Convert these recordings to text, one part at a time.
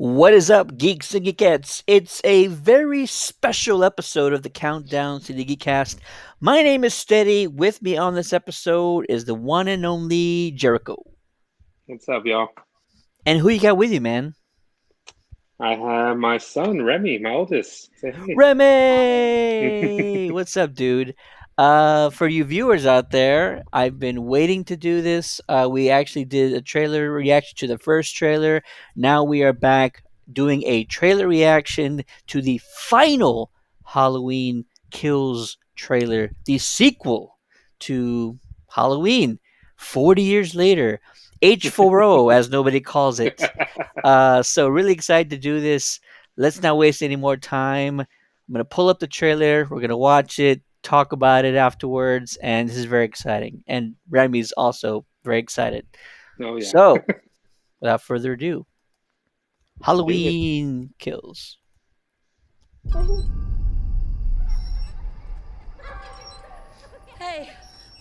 What is up, geeks and geekettes? It's a very special episode of the Countdown to the Geekcast. My name is Steady. With me on this episode is the one and only Jericho. What's up, y'all? And who you got with you, man? I have my son, Remy, my oldest. Say hey. Remy! What's up, dude? For you viewers out there, I've been waiting to do this. We actually did a trailer reaction to the first trailer. Now we are back doing a trailer reaction to the final Halloween Kills trailer, the sequel to Halloween, 40 years later. H4O, as nobody calls it. So really excited to do this. Let's not waste any more time. I'm gonna pull up the trailer. We're gonna watch it, talk about it afterwards, and this is very exciting. And Remy's also very excited. Oh, yeah. So, without further ado, Do it. Halloween Kills. Hey,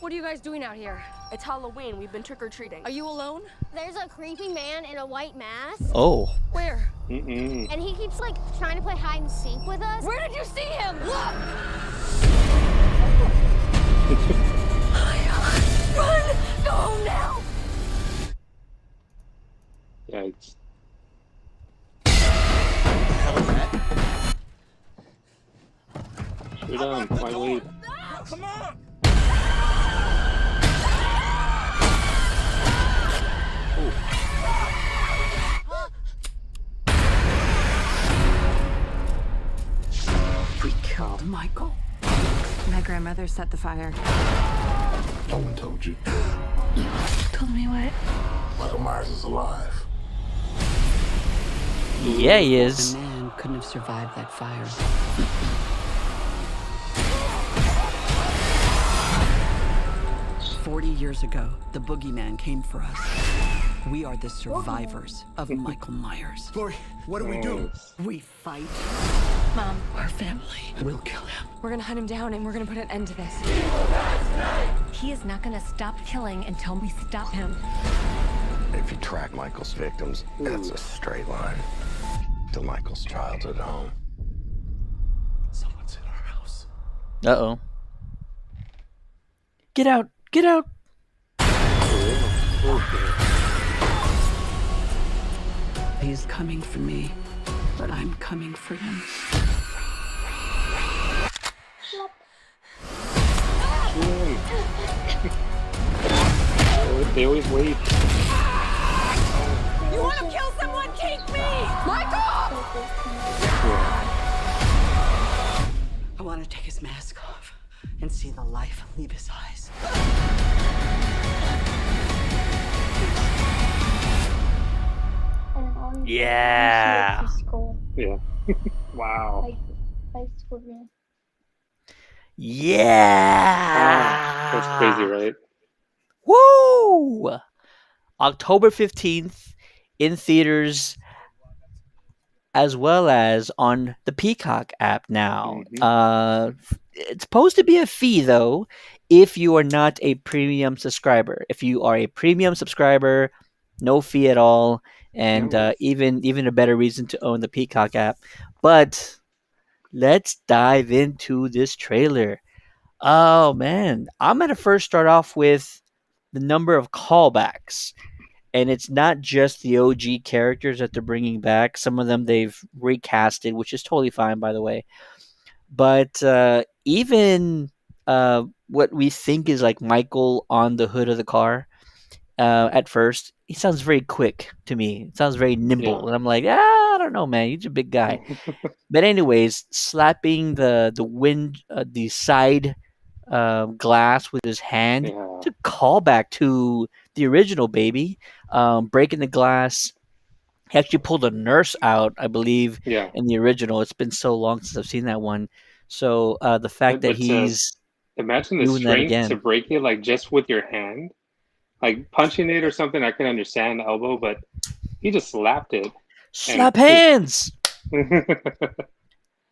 what are you guys doing out here? It's Halloween. We've been trick-or-treating. Are you alone? There's a creepy man in a white mask, Oh, Where? Mm-mm. and he keeps trying to play hide and seek with us. Where did you see him? Look! Run! Go home now! Yikes. Shoot him. Why wait? Come on! We killed Michael. My grandmother set the fire. No one told you. Told me what? Michael Myers is alive. yeah, he is. A man couldn't have survived that fire. 40 years ago, the boogeyman came for us. We are the survivors of Michael Myers. Lori, what do we do? We fight. Mom, Our family will kill him. we're gonna hunt him down and we're gonna put an end to this. He is not gonna stop killing until we stop him. If you track Michael's victims, that's a straight line to Michael's childhood home. Someone's in our house. Uh oh. Get out! Get out! He's coming for me, but I'm coming for him. They always wait. You want to kill someone? Take me! Michael! I want to take his mask off and see the life leave his eyes. And all you Yeah. see is skull, Yeah. Wow. like Scorpion. Yeah! That's crazy, right? Woo! October 15th in theaters as well as on the Peacock app now. It's supposed to be a fee though if you are not a premium subscriber. If you are a premium subscriber, no fee at all, and Nice. even a better reason to own the Peacock app. But let's dive into this trailer. Oh man, I'm gonna first start off with the number of callbacks, and it's not just the OG characters that they're bringing back. Some of them they've recasted, which is totally fine, by the way. But even what we think is like Michael on the hood of the car, at first, he sounds very quick to me. It sounds very nimble, Yeah. and I'm like, I don't know, man. He's a big guy. But anyways, slapping the side glass with his hand Yeah. to call back to the original baby, breaking the glass. He actually pulled a nurse out, I believe, Yeah. in the original. It's been so long since I've seen that one. So the fact that But he's imagine the doing that strength again. to break it like just with your hand. Like punching it or something, I can understand the elbow, but he just slapped it. Slap hands.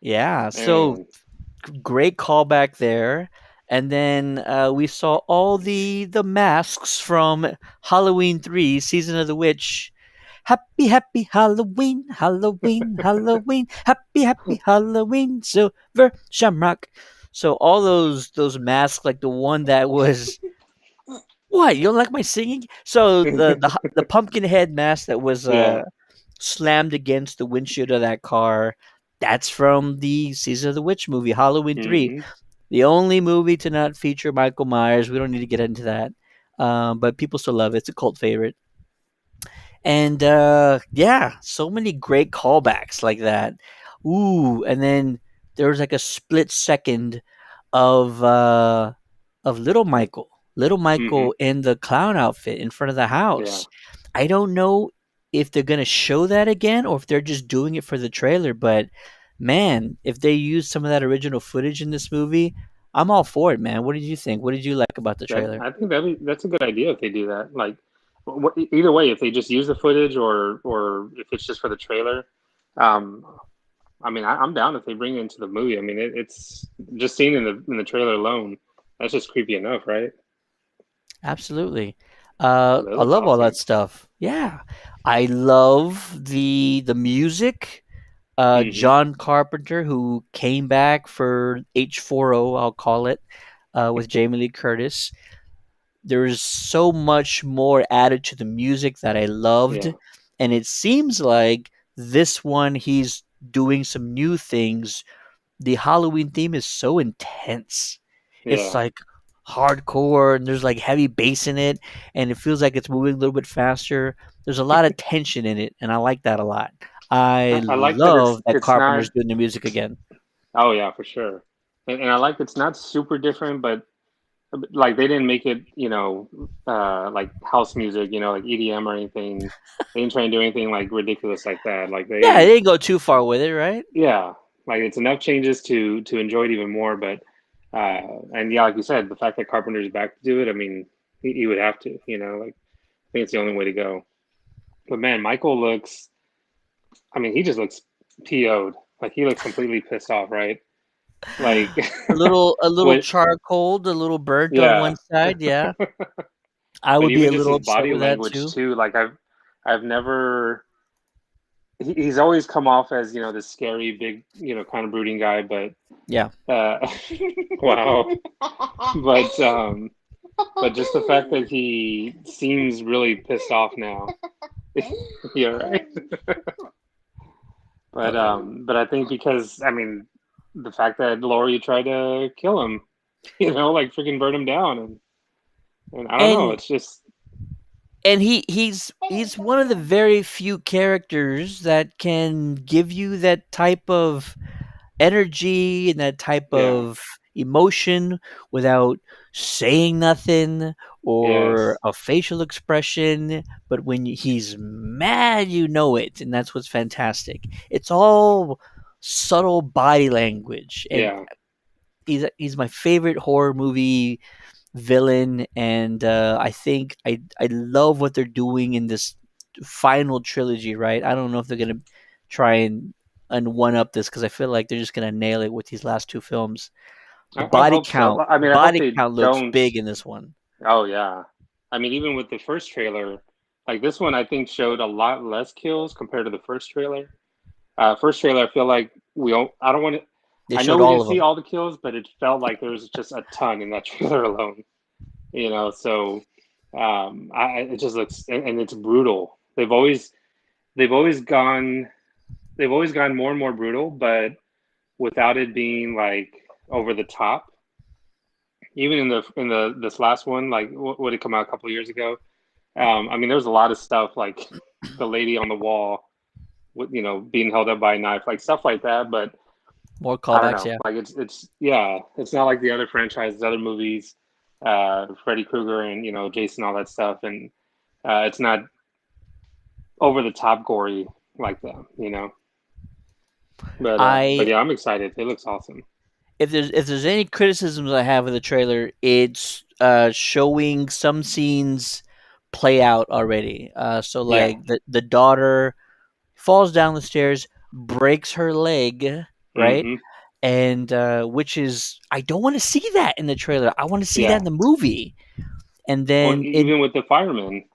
Yeah. So And great callback there. And then we saw all the masks from Halloween 3, Season of the Witch. Happy, happy Halloween, Halloween, Halloween. Happy, happy Halloween, Silver Shamrock. So all those masks, like the one that was what, you don't like my singing? So the pumpkin head mask that was Yeah. slammed against the windshield of that car. That's from the Season of the Witch movie, Halloween 3. Hmm. The only movie to not feature Michael Myers. We don't need to get into that. But people still love it. It's a cult favorite. And yeah, so many great callbacks like that. Ooh, and then there was like a split second of uh of little Hmm. Michael in the clown outfit in front of the Yeah. house. I don't know if they're gonna show that again or if they're just doing it for the trailer, but man, if they use some of that original footage in this movie, I'm all for it, man. What did you think? What did you like about the That trailer? I think that's a good idea if they do that. Like, either way, if they just use the footage or if it's just for the trailer, um, I mean, I'm down if they bring it into the movie. I mean, it's just seen in the trailer alone. That's just creepy enough, right? Absolutely. But it I looks love all that awesome. stuff. Yeah. I love the music. Hmm. John Carpenter, who came back for H40, I'll call it, with Jamie Lee Curtis. There's so much more added to the music that I loved. Yeah. And it seems like this one, he's doing some new things. The Halloween theme is so intense. It's Yeah. like hardcore and there's like heavy bass in it and it feels like it's moving a little bit faster. There's a lot of tension in it and I like that a lot. I I like that love that it's not. Carpenter's doing the music again. Oh yeah, for sure. And I like it's not super different, but like they didn't make it, like house music, like EDM or anything. They didn't try and do anything like ridiculous like that. Like Yeah, they they, didn't go too far with it, right? yeah, like it's enough changes to enjoy it even more. But and yeah, like you said, the fact that Carpenter's back to do it, I mean, he would have to, like I think it's the only way to go. But man, Michael looks, I mean, he just looks PO'd. Like he looks completely pissed off, right? Like, A little what? charcoal, a little burnt on Yeah. one side, yeah. I But would be even a just little his upset body with that language too. too. Like I've never. He's always come off as this scary, big, kind of brooding guy. But Yeah. uh, wow. But but just the fact that he seems really pissed off now. Yeah, right. Uh-oh. But I think because I mean the fact that Laurie tried to kill him, like freaking burn him down, and I don't know. And It's just he's one of the very few characters that can give you that type of energy and that type yeah. of emotion without saying nothing or Yes. a facial expression. But when he's mad, you know it, and that's what's fantastic. It's all subtle body language, and Yeah. he's my favorite horror movie villain, and I think I love what they're doing in this final trilogy. Right? I don't know if they're gonna try and one up this because I feel like they're just gonna nail it with these last two films. The I hope so. I the mean, I hope body they count looks don't. big in this one. Oh yeah. I mean, even with the first trailer, like this one, I think showed a lot less kills compared to the first trailer. First trailer, I feel like I don't want to. They I know showed we all didn't of see them. all the kills, but it felt like there was just a ton in that trailer alone. So it just looks and it's brutal. They've always gone they've always gone more and more brutal, but without it being like over the top. Even in the this last one, like what would it come out a couple of years ago? I mean, there was a lot of stuff like the lady on the wall with being held up by a knife, like stuff like that. But More I don't callbacks, know, yeah. like it's yeah, it's not like the other franchises, other movies, Freddy Krueger and Jason, all that stuff, and it's not over the top gory like that. But I yeah, I'm excited. It looks awesome. if there's any criticisms I have of the trailer, it's showing some scenes play out already. So Yeah. like the daughter falls down the stairs, breaks her leg, right? Hmm. And which is I don't want to see that in the trailer. I want to see that Yeah. in the movie. And Well, then even with the firemen.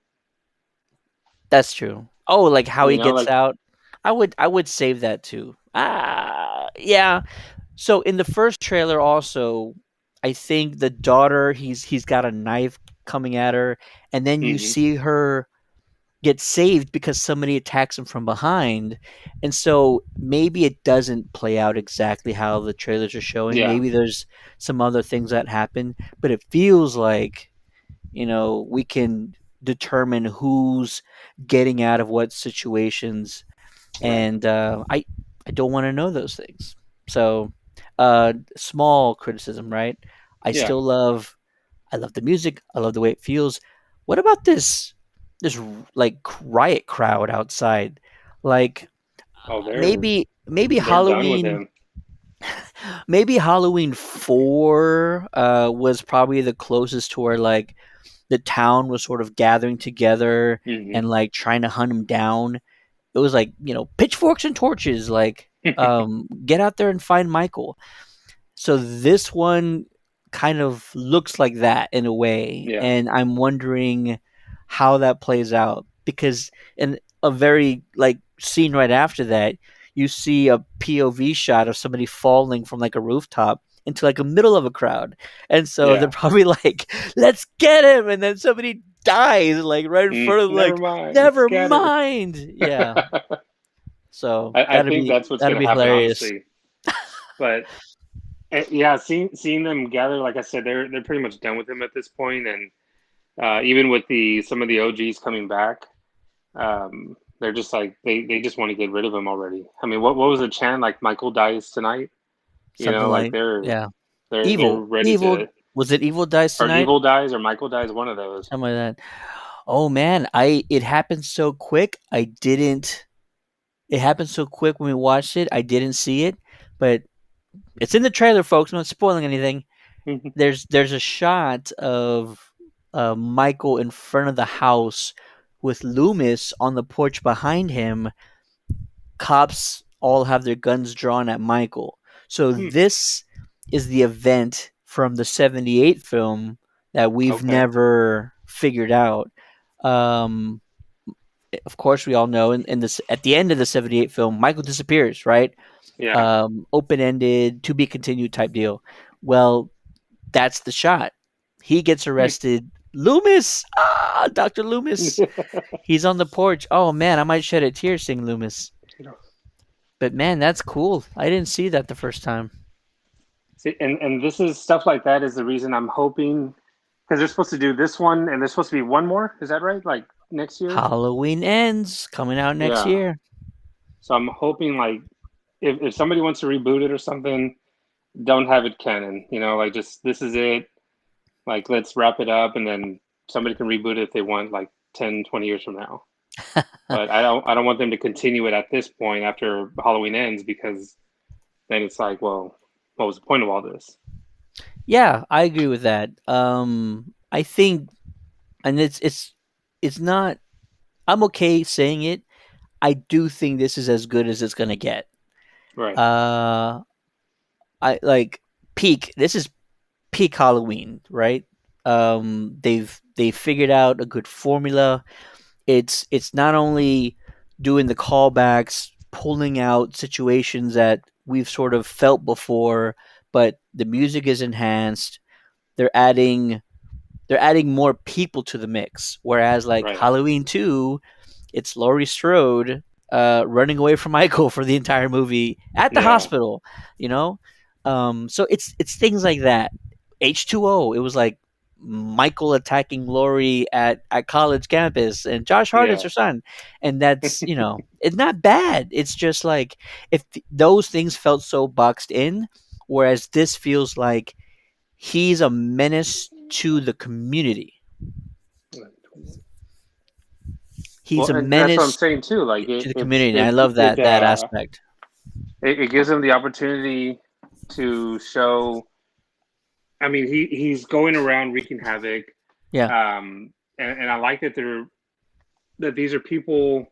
that's true. Oh, like how You he know, gets like out. I would save that too. Yeah. So in the first trailer, also, I think the daughter he's got a knife coming at her, and then you hmm see her get saved because somebody attacks him from behind, and so maybe it doesn't play out exactly how the trailers are showing. yeah, Maybe there's some other things that happen, but it feels like we can determine who's getting out of what situations, right, and I don't want to know those things. So, small criticism, right? I yeah. still love I love the music. I love the way it feels. What about this like riot crowd outside? Like Oh, maybe they're done with Halloween him. maybe Halloween 4 was probably the closest to where like the town was sort of gathering together and hmm like trying to hunt him down. It was like, pitchforks and torches, like get out there and find Michael. So this one kind of looks like that in a way, yeah, and I'm wondering how that plays out because in a very like scene right after that, you see a POV shot of somebody falling from like a rooftop into like a middle of a crowd. And so they're yeah. probably like, "Let's get him." And then somebody dies like right in front of them, Never like, mind. "Never Scatter. mind." Yeah. So I think that's what's that'd going to be happen, hilarious. honestly. But yeah, seeing them gather, like I said, they're pretty much done with him at this point, and even with the some of the OGs coming back, they're just like they just want to get rid of him already. I mean, what was the chant like? Michael dies tonight. You Something know, like like, they're yeah. they're Evil. ready Evil. to, Was it Evil Dies or Tonight? Evil dies or Michael dies, one of those. Something like that. Oh man, I it happened so quick. I didn't. It happened so quick when we watched it. I didn't see it, but it's in the trailer, folks. I'm not spoiling anything. There's a shot of Michael in front of the house with Loomis on the porch behind him. Cops all have their guns drawn at Michael. So Hmm. this is the event from the 78 film that we've Okay. never figured out. Um, of course, we all know in this at the end of the 78 film, Michael disappears, right? Yeah. Open ended, to be continued type deal. Well, that's the shot. He gets arrested. Loomis! Dr. Loomis! He's on the porch. Oh man, I might shed a tear seeing Loomis. But man, that's cool. I didn't see that the first time. See, and this is stuff like that is the reason I'm hoping, because they're supposed to do this one and there's supposed to be one more. Is that right? Like next year? Halloween Ends coming out next Yeah. year. So I'm hoping like if somebody wants to reboot it or something, don't have it canon. You know, like just this is it. Like let's wrap it up and then somebody can reboot it if they want, like 10, 20 years from now. But I don't want them to continue it at this point after Halloween Ends, because then it's like, well, what was the point of all this? Yeah, I agree with that. I think, and it's not. I'm okay saying it. I do think this is as good as it's gonna get. Right. I like peak. This is peak Halloween, right? They figured out a good formula. It's not only doing the callbacks, pulling out situations that we've sort of felt before, but the music is enhanced. They're adding more people to the mix. Whereas like Right. Halloween 2, it's Laurie Strode running away from Michael for the entire movie at the Yeah. hospital, you know? So it's things like that. H2O, it was like Michael attacking Laurie at college campus and Josh Hartnett's Yeah. her son. And that's, it's not bad. It's just like if those things felt so boxed in, whereas this feels like he's a menace to the community. He's Well, a and that's what I'm menace saying too. Like to the it's community. I love that aspect. it gives him the opportunity to show. I mean, he's going around wreaking havoc. Yeah. And I like that these are people.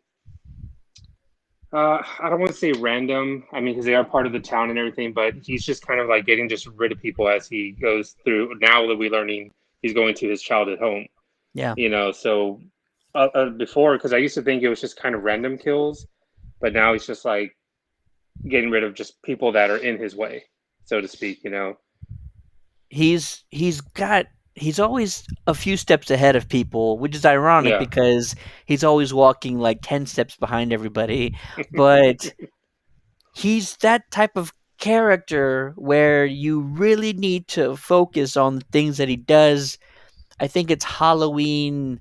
I don't want to say random. I mean, because they are part of the town and everything, but he's just kind of like getting just rid of people as he goes through. Now that we're learning, he's going to his childhood home. Yeah. So before, because I used to think it was just kind of random kills, but now he's just like getting rid of just people that are in his way, so to speak. He's always a few steps ahead of people, which is ironic Yeah. because he's always walking like 10 steps behind everybody. But he's that type of character where you really need to focus on the things that he does. I think it's Halloween,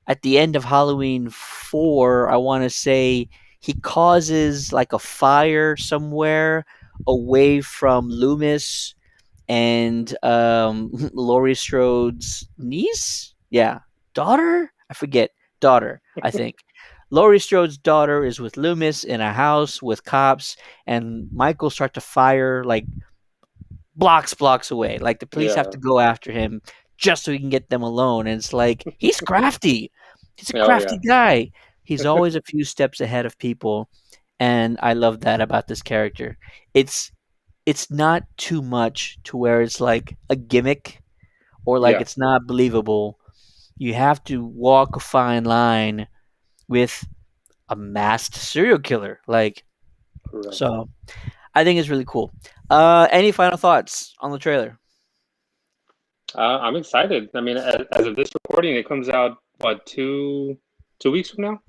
at the end of Halloween 4, I want to say he causes like a fire somewhere away from Loomis and Laurie Strode's niece. Yeah, daughter. I forget. Daughter, I think. Laurie Strode's daughter is with Loomis in a house with cops, and Michael start to fire like blocks away. Like the police have Yeah. to go after him just so he can get them alone. And it's like he's crafty. He's a Oh crafty yeah. guy. He's always a few steps ahead of people, and I love that about this character. It's it's not too much to where it's like a gimmick or like Yeah. it's not believable. You have to walk a fine line with a masked serial killer. Like, Correct. so I think it's really cool. Any final thoughts on the trailer? I'm excited. I mean, as of this recording, it comes out what, 2 weeks from now,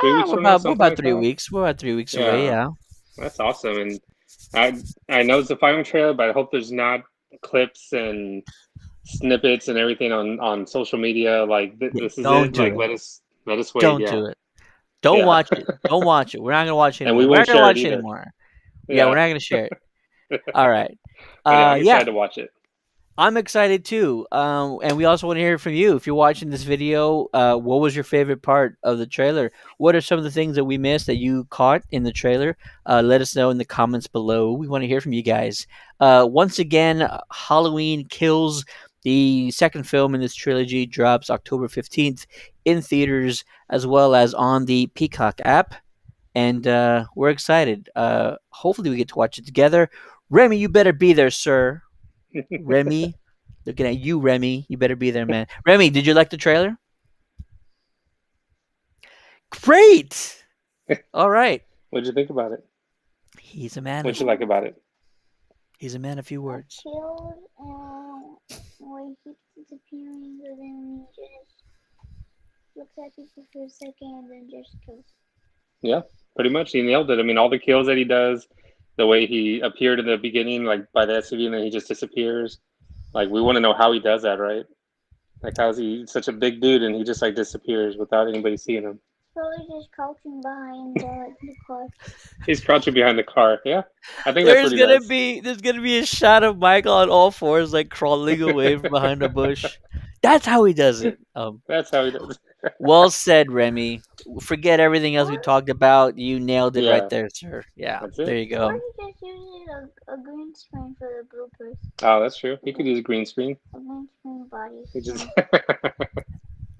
3 weeks We're from now, about something like 3 weeks. that. We're about 3 weeks away. Yeah, Yeah. that's awesome. And I know it's the final trailer, but I hope there's not clips and snippets and everything on social media. Like Yeah, this is don't it. do Like it. let us wait. Don't Yeah, do it. Don't yeah. watch it. Don't watch it. We're not gonna watch it And we anymore. We're not won't gonna share it watch it either. anymore. Yeah, we're Yeah. not gonna share it. All right. But yeah, I'm Yeah, excited to watch it. I'm excited too. And we also want to hear from you. If you're watching this video, what was your favorite part of the trailer? What are some of the things that we missed that you caught in the trailer? Let us know in the comments below. We want to hear from you guys. Once again, Halloween Kills, the second film in this trilogy, drops October 15th in theaters as well as on the Peacock app. And we're excited. Hopefully, we get to watch it together. Remy, you better be there, sir. Remy, looking at you, Remy. You better be there, man. Remy, did you like the trailer? Great. All right. What'd you think about it? He's a man. What'd you like about it? He's a man of few words. Killed and where he keeps disappearing, but then he just looks at people for a second and then just kills. Yeah, pretty much. He nailed it. I mean, all the kills that he does, the way he appeared in the beginning, like by the SUV, and then he just disappears. Like, we want to know how he does that, right? Like, how is he such a big dude and he just like disappears without anybody seeing him? Probably just crouching behind the car. He's crouching behind the car. Yeah, I think that's pretty nice. There's gonna be a shot of Michael on all fours, like crawling away from behind a bush. That's how he does it. That's how he does it. Well said, Remy. Forget everything else we talked about. You nailed it right Yeah. there, sir. Yeah, That's it. there you Or go. he just uses a green screen for the bloopers. Oh, that's true. He could use a green screen. A green screen body. He just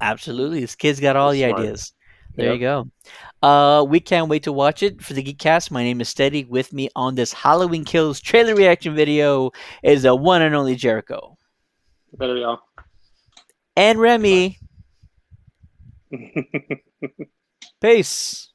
Absolutely. This kid's got all the Smart. ideas. There you go. We can't wait to watch it. For the Geekcast, my name is Steady. With me on this Halloween Kills trailer reaction video is the one and only Jericho. Better y'all. And Remy. Peace.